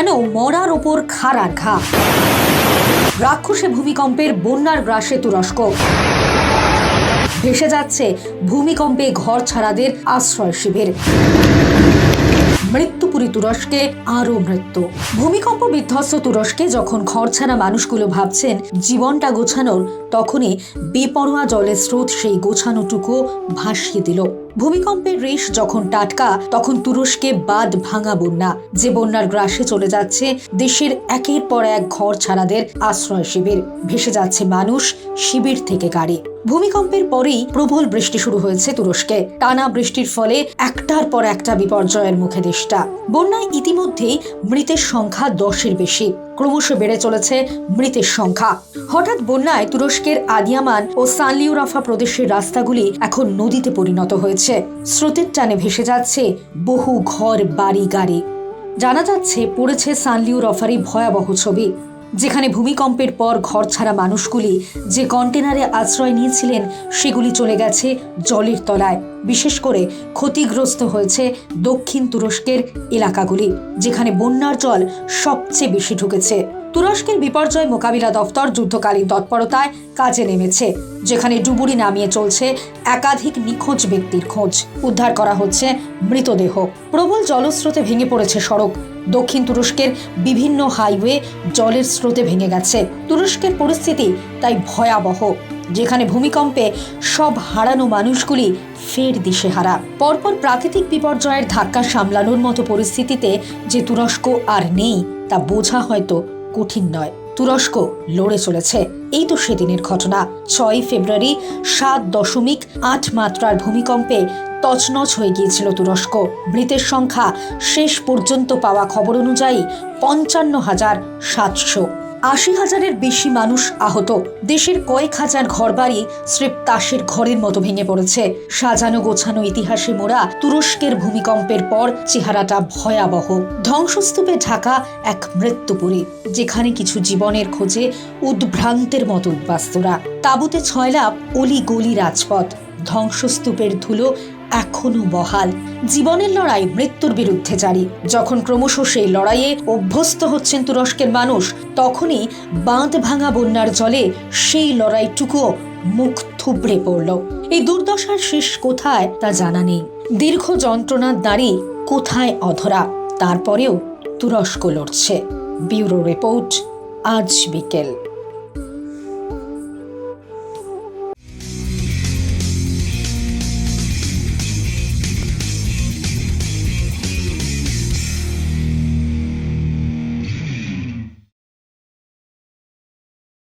যেন মরার ওপর খাড়ার ঘা। রাক্ষসে ভূমিকম্পের বন্যার গ্রাসে তুরস্ক। ভেসে যাচ্ছে ভূমিকম্পে ঘর ছাড়াদের আশ্রয় শিবির। মৃত্যুপুরী তুরস্কে আরও মৃত্যু। ভূমিকম্প বিধ্বস্ত তুরস্কে যখন ঘরছাড়া মানুষগুলো ভাবছেন জীবনটা গোছানোর, তখনই বেপরোয়া জলের স্রোত সেই গোছানোটুকু ভাসিয়ে দিল। ভূমিকম্পের রেশ যখন টাটকা, তখন তুরস্কে বাঁধ ভাঙা বন্যা, যে বন্যার গ্রাসে চলে যাচ্ছে দেশের একের পর এক ঘর ছাড়াদের আশ্রয় শিবির। ভেসে যাচ্ছে মানুষ, শিবির থেকে গাড়ি। ভূমিকম্পের পরেই প্রবল বৃষ্টি শুরু হয়েছে তুরস্কে। টানা বৃষ্টির ফলে একটার পর একটা বিপর্যয়ের মুখে দেশটা। বন্যায় ইতিমধ্যেই মৃতের সংখ্যা 10-এর বেশি। ক্রমশ বেড়ে চলেছে মৃতের সংখ্যা। হঠাৎ বন্যায় তুরস্কের আদিয়ামান ও সানলিউরাফা প্রদেশের রাস্তাগুলি এখন নদীতে পরিণত হয়েছে। স্রোতের টানে ভেসে যাচ্ছে বহু ঘর, বাড়ি, গাড়ি। জানা যাচ্ছে পড়েছে সানলিউরাফারই ভয়াবহ ছবি, যেখানে ভূমিকম্পের পর ঘর ছাড়া মানুষগুলি যে কন্টেনারে আশ্রয় নিয়েছিলেন সেগুলি চলে গেছে জলের তলায়। বিশেষ করে ক্ষতিগ্রস্ত হয়েছে দক্ষিণ তুরস্কের এলাকাগুলি, যেখানে বন্যার জল সবচেয়ে বেশি ঢুকেছে। তুরস্কের বিপর্যয় মোকাবিলা দফতর যুদ্ধকালীন তৎপরতায় কাজে নেমেছে, যেখানে ডুবুরি নামিয়ে চলছে একাধিক নিখোঁজ ব্যক্তির খোঁজ। উদ্ধার করা হচ্ছে মৃতদেহ। প্রবল জলস্রোতে ভেঙে পড়েছে সড়ক। দক্ষিণ তুরস্কের বিভিন্ন হাইওয়ে জলের স্রোতে ভেঙে গেছে। তুরস্কের পরিস্থিতি তাই ভয়াবহ, যেখানে ভূমিকম্পে সব হারানো মানুষগুলি ফের দিশেহারা। পরপর প্রাকৃতিক বিপর্যয়ের ধাক্কা সামলানোর মতো পরিস্থিতিতে যে তুরস্ক আর নেই, তা বোঝা হয়তো কঠিন নয়। তুরস্ক লড়ে চলেছে। এই তো সেদিনের ঘটনা। 6 ফেব্রুয়ারি 7.8 মাত্রার ভূমিকম্পে তছনছ হয়ে গিয়েছিল তুরস্ক। মৃতের সংখ্যা শেষ পর্যন্ত পাওয়া খবর অনুযায়ী 55,700। 80,000-এর বেশি মানুষ আহত। দেশের কয়েক হাজার ঘরবাড়ি স্রেফ তাসের ঘরের মতো ভেঙে পড়েছে। সাজানো গোছানো ইতিহাসে মোড়া তুরস্কের ভূমিকম্পের পর চেহারাটা ভয়াবহ। ধ্বংসস্তূপে ঢাকা এক মৃত্যুপুরী, যেখানে কিছু জীবনের খোঁজে উদ্ভ্রান্তের মতো উদ্বাস্তুরা। তাঁবুতে ছয়লাপ অলি গলি রাজপথ। ধ্বংসস্তূপের ধুলো এখনো বহাল। জীবনের লড়াই মৃত্যুর বিরুদ্ধে জারি। যখন ক্রমশ সেই লড়াইয়ে অভ্যস্ত হচ্ছেন তুরস্কের মানুষ, তখনই বাঁধ ভাঙা বন্যার জলে সেই লড়াইটুকুও মুখ থুবড়ে পড়ল। এই দুর্দশার শেষ কোথায় তা জানা নেই। দীর্ঘ যন্ত্রণার দাড়ি কোথায় অধরা, তারপরেও তুরস্ক লড়ছে। ব্যুরো রিপোর্ট, আজ বিকেল।